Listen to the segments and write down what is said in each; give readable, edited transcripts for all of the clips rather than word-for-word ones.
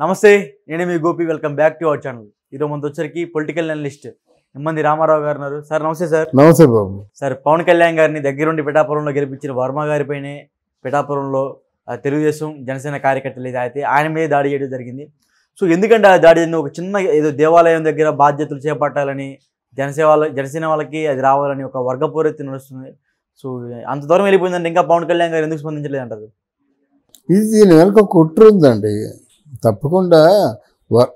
నమస్తే, నేను మీ Gopi. Welcome back to our channel. ఈరోజు మనతో వచ్చరికి పొలిటికల్ అనలిస్ట్ నిమ్మంది రామారావు గారు ఉన్నారు. సార్ నమస్తే. సార్ నమస్తే బాబు. సార్, పవన్ కళ్యాణ్ గారిని దగ్గరుండి పిఠాపురంలో గెలిపించిన వర్మ గారిపైనే పిఠాపురంలో తెలుగుదేశం జనసేన కార్యకర్తలు అయితే ఆయన మీద దాడి చేయడం జరిగింది. సో ఎందుకంటే ఆ దాడి ఒక చిన్న ఏదో దేవాలయం దగ్గర బాధ్యతలు చేపట్టాలని జనసేన వాళ్ళకి అది రావాలని ఒక వర్గపూరిత నడుస్తుంది. సో అంత దూరం వెళ్ళిపోయిందంటే ఇంకా పవన్ కళ్యాణ్ గారు ఎందుకు స్పందించలేదు అంటారు? ఇది దీని వెనక కుట్ర ఉందండి తప్పకుండా.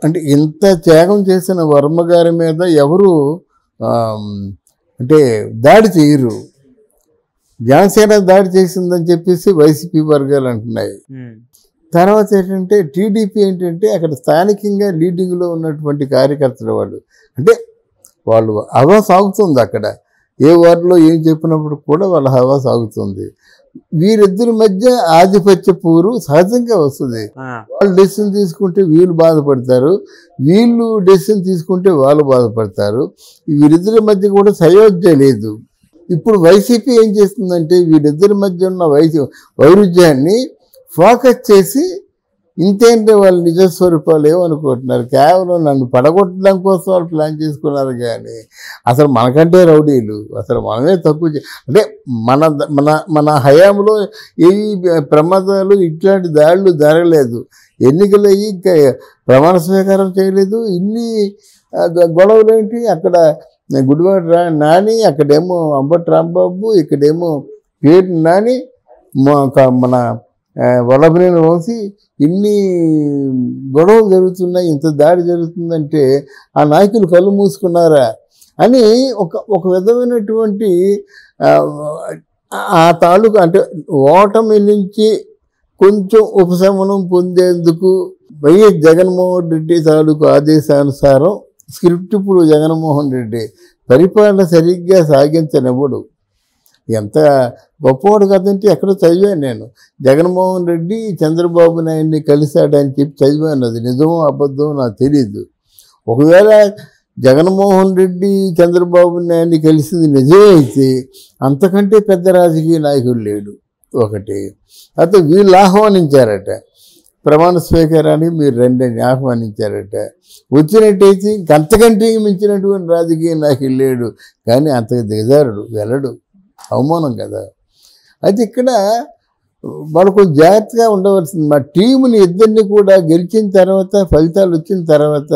అంటే ఇంత త్యాగం చేసిన వర్మ గారి మీద ఎవరు అంటే దాడి చేయరు. జనసేన దాడి చేసిందని చెప్పేసి వైసీపీ వర్గాలు అంటున్నాయి. తర్వాత ఏంటంటే టీడీపీ ఏంటంటే అక్కడ స్థానికంగా లీడింగ్లో ఉన్నటువంటి కార్యకర్తలు వాళ్ళు హవా సాగుతుంది. అక్కడ ఏ వార్డులో ఏం చెప్పినప్పుడు కూడా వాళ్ళ హవా సాగుతుంది. వీరిద్దరి మధ్య ఆధిపత్య పూరు సహజంగా వస్తుంది. వాళ్ళు డెసిషన్ తీసుకుంటే వీళ్ళు బాధపడతారు, వీళ్ళు డెసిషన్ తీసుకుంటే వాళ్ళు బాధపడతారు. వీరిద్దరి మధ్య కూడా సయోధ్య లేదు. ఇప్పుడు వైసీపీ ఏం చేస్తుందంటే వీరిద్దరి మధ్య ఉన్న వైరుధ్యాన్ని ఫోకస్ చేసి ఇంతేంటే వాళ్ళు నిజస్వరూపాలు ఏమనుకుంటున్నారు, కేవలం నన్ను పడగొట్టడం కోసం వాళ్ళు ప్లాన్ చేసుకున్నారు. కానీ అసలు మనకంటే రౌడీలు, అసలు మనమే తక్కువ అంటే మన మన మన హయాంలో ఏ ప్రమాదాలు ఇట్లాంటి దాడులు జరగలేదు. ఎన్నికలు అయ్యి ఇంకా ప్రమాణ స్వీకారం చేయలేదు. ఇన్ని గొడవలు ఏంటి? అక్కడ గుడివాడ నాని, అక్కడేమో అంబటి రాంబాబు, ఇక్కడేమో పేరు నాని, మన వల్లభనేని వంశీ, ఇన్ని గొడవలు జరుగుతున్నాయి, ఇంత దాడి జరుగుతుందంటే ఆ నాయకులు కళ్ళు మూసుకున్నారా అని ఒక విధమైనటువంటి ఆ తాలూకు అంటే ఓటమి నుంచి కొంచెం ఉపశమనం పొందేందుకు వైఎస్ జగన్మోహన్ రెడ్డి తాలూకు ఆదేశానుసారం స్క్రిప్ట్ ఇప్పుడు జగన్మోహన్ రెడ్డి పరిపాలన సరిగ్గా సాగించనివ్వడు. ఎంత గొప్పవాడు కదంటే ఎక్కడో చదివాను నేను. జగన్మోహన్ రెడ్డి చంద్రబాబు నాయుడిని కలిశాడని చెప్పి చదివాను. అది నిజమో అబద్ధమో నాకు తెలియదు. ఒకవేళ జగన్మోహన్ రెడ్డి చంద్రబాబు నాయుడిని కలిసింది నిజమే అయితే అంతకంటే పెద్ద రాజకీయ నాయకుడు లేడు. ఒకటి అయితే వీళ్ళు ఆహ్వానించారట, ప్రమాణ స్వీకారాన్ని మీరు రెండని ఆహ్వానించారట. వచ్చినట్టయితే ఇంకంతకంటే మించినటువంటి రాజకీయ నాయకుడు లేడు. కానీ అంతకు దిగజారుడు, వెళ్ళడు. అవమానం కదా. అయితే ఇక్కడ వాళ్ళు కొంచెం జాగ్రత్తగా ఉండవలసింది. మా టీముని ఇద్దరిని కూడా గెలిచిన తర్వాత, ఫలితాలు వచ్చిన తర్వాత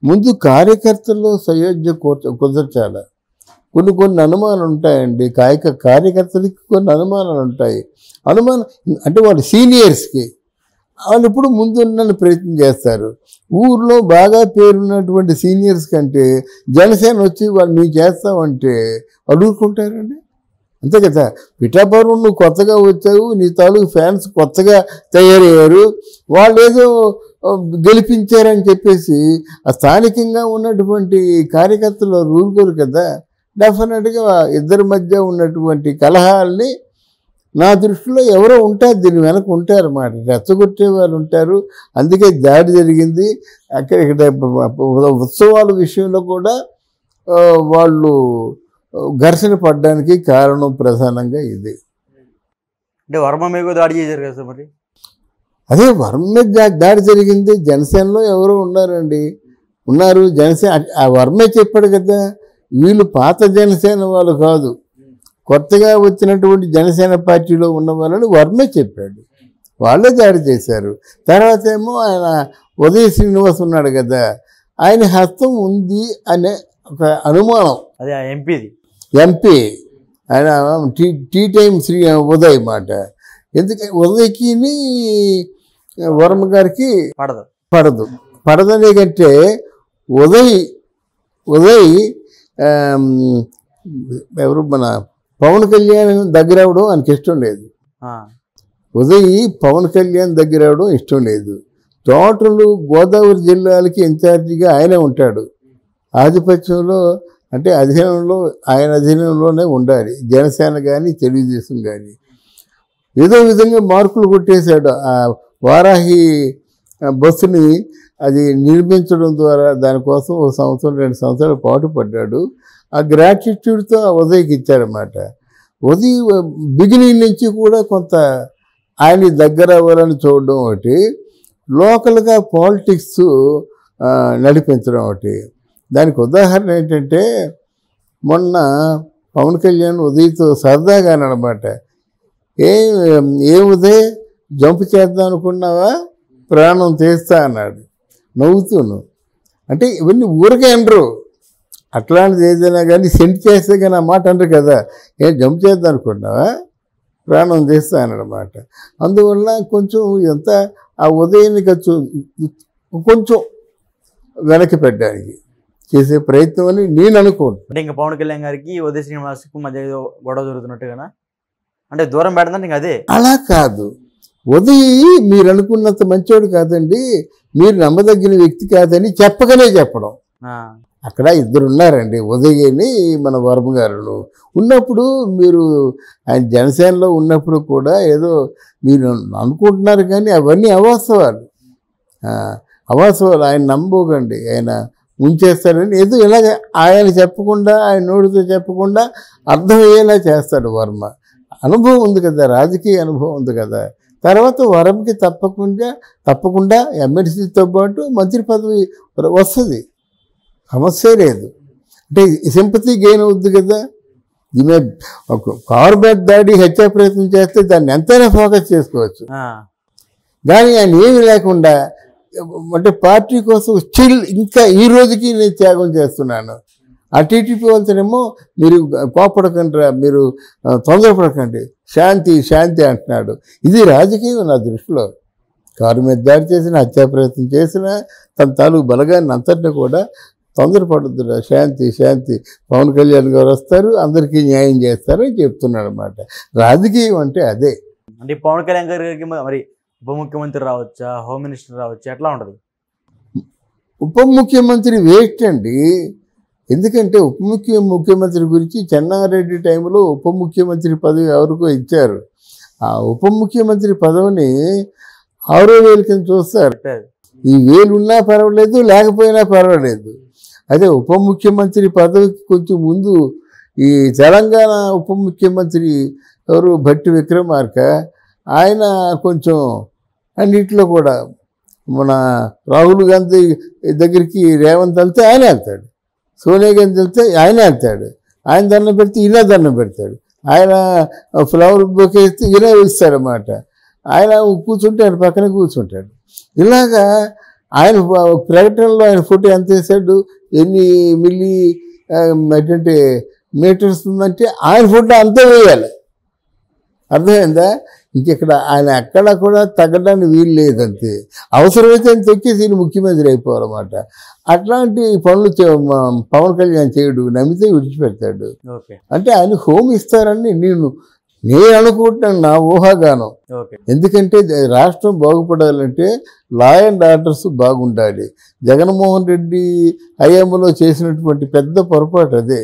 ముందు కార్యకర్తల్లో సయోధ్య కుదర్చాలి. కొన్ని అనుమానాలు ఉంటాయండి. కార్యకర్తలకి కొన్ని అనుమానాలు ఉంటాయి. అనుమానం అంటే వాళ్ళు సీనియర్స్కి వాళ్ళు ఇప్పుడు ముందున్న ప్రయత్నం చేస్తారు. ఊర్లో బాగా పేరున్నటువంటి సీనియర్స్ కంటే జనసేన వచ్చి వాళ్ళు నువ్వు చేస్తావంటే అడుగుకుంటారండి. అంతే కదా. పిఠాపురం నువ్వు కొత్తగా వచ్చావు, నీ తాలూకు ఫ్యాన్స్ కొత్తగా తయారయ్యారు, వాళ్ళు ఏదో గెలిపించారని చెప్పేసి ఆ స్థానికంగా ఉన్నటువంటి కార్యకర్తలు ఊరుకోరు కదా. డెఫినెట్గా ఇద్దరి మధ్య ఉన్నటువంటి కలహాలని నా దృష్టిలో ఎవరో ఉంటారు, దీని వెనక ఉంటారన్నమాట, రెచ్చగొట్టే వాళ్ళు ఉంటారు. అందుకే దాడి జరిగింది. ఇక్కడ ఉత్సవాల విషయంలో కూడా వాళ్ళు ఘర్షణ పడడానికి కారణం ప్రధానంగా ఇది. అంటే వర్మ మీద దాడి చేశారు కదా మరి. అదే వర్మ మీద దాడి జరిగింది. జనసేనలో ఎవరో ఉన్నారు. జనసేన ఆ వర్మే చెప్పాడు కదా, వీళ్ళు పాత జనసేన వాళ్ళు కాదు, కొత్తగా వచ్చినటువంటి జనసేన పార్టీలో ఉన్న వాళ్ళని వర్మే చెప్పాడు. వాళ్ళే దాడి చేశారు. తర్వాత ఏమో ఆయన ఉదయ శ్రీనివాస్ ఉన్నాడు కదా, ఆయన హస్తం ఉంది అనే ఒక అనుమానం. అదే ఎంపీ ఆయన టీ టైం శ్రీ ఉదయ్ మాట. ఎందుకంటే ఉదయ్కి వర్మ గారికి పడదనే కంటే ఉదయ్ ఎవరు మన పవన్ కళ్యాణ్ దగ్గర అవడం ఆయనకి ఇష్టం లేదు. ఉదయ్ పవన్ కళ్యాణ్ దగ్గర అవడం ఇష్టం లేదు. టోటల్ గోదావరి జిల్లాలకి ఇన్ఛార్జిగా ఆయనే ఉంటాడు. ఆధిపత్యంలో అంటే ఆయన అధీనంలోనే ఉండాలి జనసేన కానీ తెలుగుదేశం కానీ. ఏదో విధంగా మార్కులు కొట్టేశాడు. ఆ వారాహి బస్సుని అది నిర్మించడం ద్వారా దానికోసం 1 సంవత్సరం 2 సంవత్సరాల పాటు పడ్డాడు. ఆ గ్రాటిట్యూడ్తో ఉదయ్కి ఇచ్చాడనమాట. ఉదయ్ బిగినింగ్ నుంచి కూడా కొంత ఆయన దగ్గర అవ్వాలని చూడడం ఒకటి, లోకల్గా పాలిటిక్స్ నడిపించడం ఒకటి. దానికి ఉదాహరణ ఏంటంటే మొన్న పవన్ కళ్యాణ్ ఉదయ్తో సరదాగా అనమాట, ఏ ఉదయ్ జంప్ చేద్దాం అనుకున్నావా, ప్రాణం తీస్తా అన్నాడు నవ్వుతూను. అంటే ఇవన్నీ ఊరికే అనరు, అట్లాంటిది ఏదైనా కానీ సెండ్ చేస్తే కానీ ఆ మాట అనరు కదా. ఏం జంప్ చేద్దాం అనుకున్నావా, ప్రాణం తీస్తా అన్నమాట. అందువల్ల కొంచెం ఎంత ఆ ఉదయాన్ని కొంచెం వెనక్కి పెట్టడానికి చేసే ప్రయత్నం అని నేను అనుకుంటున్నాను. అంటే ఇంకా పవన్ కళ్యాణ్ గారికి ఉదయ్ శ్రీనివాస్కి మధ్య ఏదో గొడవ జరుగుతున్నట్టుగా, అంటే దూరం పెడదంటే ఇంకా అదే. అలా కాదు, ఉదయ్ మీరు అనుకున్నంత మంచోడు కాదండి, మీరు నమ్మదగిన వ్యక్తి కాదని చెప్పగానే చెప్పడం. అక్కడ ఇద్దరు ఉన్నారండి, ఉదయ్ అని మన వర్మ గారు ఉన్నప్పుడు, మీరు ఆయన జనసేనలో ఉన్నప్పుడు కూడా ఏదో మీరు అనుకుంటున్నారు కానీ అవన్నీ అవాస్తవాలు. ఆయన నమ్మకండి, ఆయన ముంచేస్తాడని ఏదో ఇలాగ ఆయన చెప్పకుండా, ఆయన నోటితో చెప్పకుండా అర్థమయ్యేలా చేస్తాడు వర్మ. అనుభవం ఉంది కదా, రాజకీయ అనుభవం ఉంది కదా. తర్వాత వరంకి తప్పకుండా ఎమ్మెల్సీతో పాటు మంత్రి పదవి వస్తుంది, సమస్య లేదు. అంటే సింపతి గెయిన్ అవుద్ది కదా. ఈమె కార్బెట్ దాడి హత్యా ప్రయత్నం చేస్తే దాన్ని ఎంతైనా ఫోకస్ చేసుకోవచ్చు. కానీ ఆయన ఏమీ లేకుండా, అంటే పార్టీ కోసం స్టిల్ ఇంకా ఈ రోజుకి నేను త్యాగం చేస్తున్నాను. ఆ టీడీపీ వాళ్ళతోనేమో మీరు కోపడకండి, మీరు తొందరపడకండి, శాంతి అంటున్నాడు. ఇది రాజకీయం నా దృష్టిలో. కారు మీద దాడి చేసిన, హత్యా ప్రయత్నం చేసిన తన తాలూకు బలగాన్ని అంతటిని కూడా తొందరపడద్దు, శాంతి, పవన్ కళ్యాణ్ గారు వస్తారు, అందరికీ న్యాయం చేస్తారు అని చెప్తున్నాడు అనమాట. రాజకీయం అంటే అదే. అంటే పవన్ కళ్యాణ్ గారికి మరి ఉప ముఖ్యమంత్రి రావచ్చా, హోమ్ మినిస్టర్ రావచ్చా, ఎట్లా ఉంటుంది? ఉప ముఖ్యమంత్రి వేస్ట్ అండి. ఎందుకంటే ముఖ్యమంత్రి గురించి చెన్నారెడ్డి టైంలో ఉప ముఖ్యమంత్రి పదవి ఎవరికో ఇచ్చారు. ఆ ఉప ముఖ్యమంత్రి పదవిని 6,000 కింద చూస్తారు. ఈ 1,000 ఉన్నా పర్వాలేదు, లేకపోయినా పర్వాలేదు. అదే ఉప ముఖ్యమంత్రి పదవికి కొంచెం ముందు ఈ తెలంగాణ ఉప ముఖ్యమంత్రి ఎవరు, భట్టి విక్రమార్క, ఆయన కొంచెం అన్నింటిలో కూడా మన రాహుల్ గాంధీ దగ్గరికి రేవంత్ వెళ్తే ఆయన వెళ్తాడు, సోనియా గాంధీ వెళ్తే ఆయన వెళ్తాడు, ఆయన దండం పెడితే ఈయన దండం పెడతాడు, ఆయన ఫ్లవర్ బొకే ఇస్తే ఈయన ఇస్తారన్నమాట, ఆయన కూర్చుంటే ఆయన పక్కన కూర్చుంటాడు. ఇలాగా ఆయన ప్రకటనలో ఆయన ఫోటో ఎంత వేసాడు, ఎన్ని మిల్లీ అంటే మీటర్స్ ఉందంటే ఆయన ఫోటో అంతే వేయాలి. అర్థమైందా? ఇంకెక్కడ ఆయన ఎక్కడ కూడా తగ్గడానికి వీలు లేదంతే. అవసరమైతే ఆయన తొక్కేసి ఈయన ముఖ్యమంత్రి అయిపోవాలన్నమాట. అట్లాంటి పనులు పవన్ కళ్యాణ్ చేయడు, నమ్మితే విడిచిపెడతాడు. అంటే ఆయన హోమ్ ఇస్తారని నేను అనుకుంటున్నాను, నా ఊహాగానం. ఎందుకంటే రాష్ట్రం బాగుపడాలంటే లా అండ్ ఆర్డర్స్ బాగుండాలి. జగన్మోహన్ రెడ్డి హయాంలో చేసినటువంటి పెద్ద పొరపాటు అదే.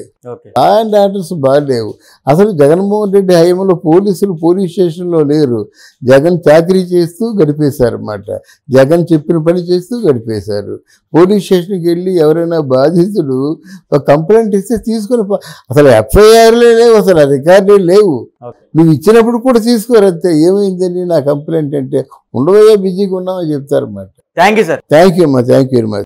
లా అండ్ ఆర్డర్స్ బాగాలేవు. అసలు జగన్మోహన్ రెడ్డి హయాంలో పోలీసులు పోలీస్ స్టేషన్లో లేరు, జగన్ చాకరీ చేస్తూ గడిపేశారు అన్నమాట. జగన్ చెప్పిన పని చేస్తూ గడిపేశారు. పోలీస్ స్టేషన్కి వెళ్ళి ఎవరైనా బాధితుడు ఒక కంప్లైంట్ ఇస్తే తీసుకుని, అసలు ఎఫ్ఐఆర్లే లేవు, అసలు రికార్డులే లేవు. నువ్వు ఇచ్చినప్పుడు కూడా తీసుకోరంతే. ఏమైందని నా కంప్లైంట్ అంటే, ఉండవయ్యా బిజీగా ఉన్నామని చెప్తారన్నమాట. Thank you sir. Thank you అమ్మా, థ్యాంక్ యూ వెరీ మచ్.